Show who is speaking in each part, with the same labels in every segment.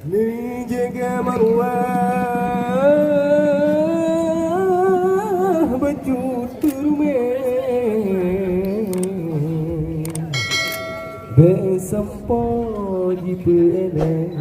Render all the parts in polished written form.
Speaker 1: Menjaga marwah baju turmen besampo di lenang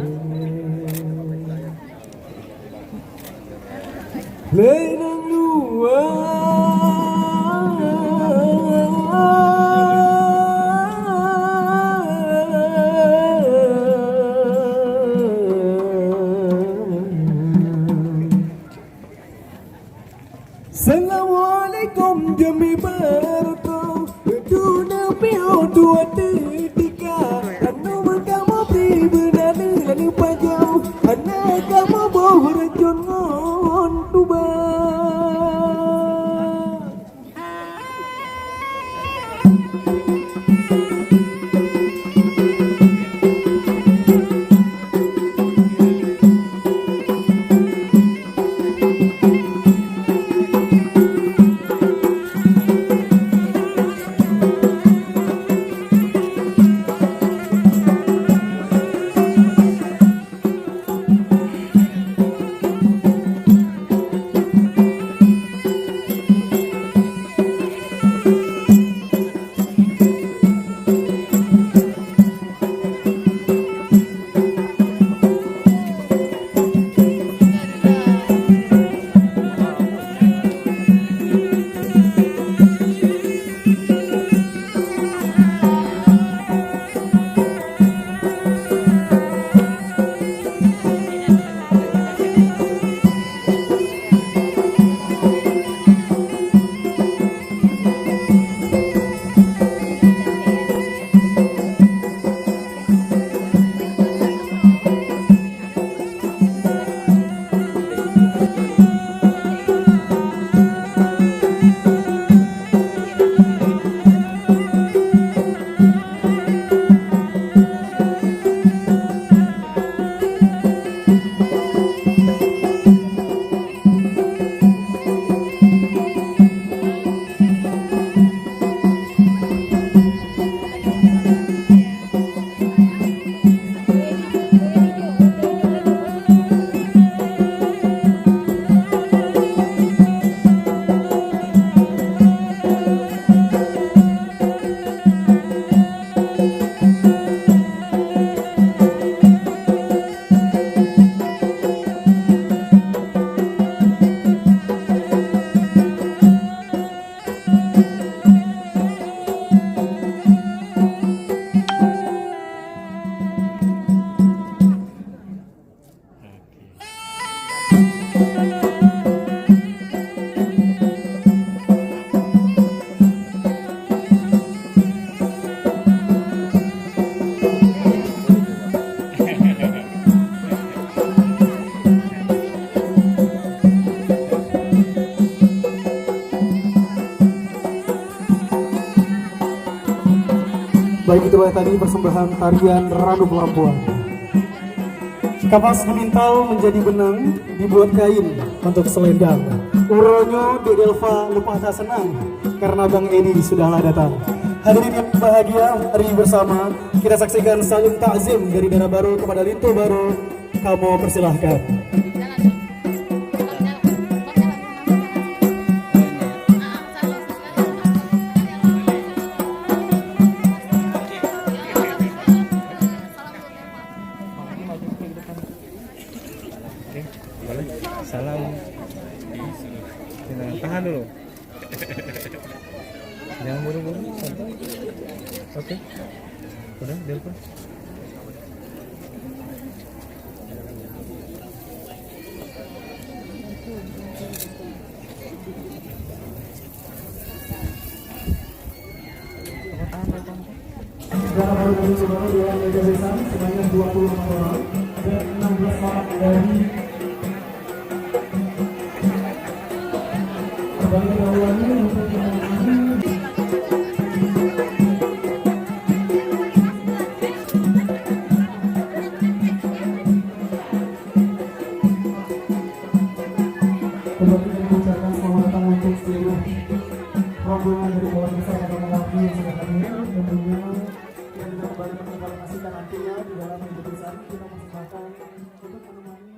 Speaker 1: Assalamualaikum demi barakah Duna piu dua tiga Anu kamu beri benani lalu pajau Anak kamu bawa racun ngon tuba Baik, itu tadi persembahan tarian Ranu Pelampuan. Kapas dimintal menjadi benang, dibuat kain untuk selendang. Uronyo di Delva lupa tak senang karena Bang Edi sudahlah datang. Hadirin yang bahagia, hari bersama kita saksikan saling takzim dari Dana Baru kepada Linto Baru. Kamu persilahkan.
Speaker 2: Salam. Tahan dulu. Jangan buru-buru, santai. Oke. Udah, telepon.
Speaker 1: Dana Baru dari Sumbawa dengan meja besar sebanyak 26 orang dan 16 orang dari Bagi Bawani untuk mengucapkan selamat datang untuk seluruh rombongan dari Bawang Besar pada mengabdi yang sudah hadir, tentunya yang juga kembali menginformasikan nantinya di dalam keputusan kita persembahkan untuk menemani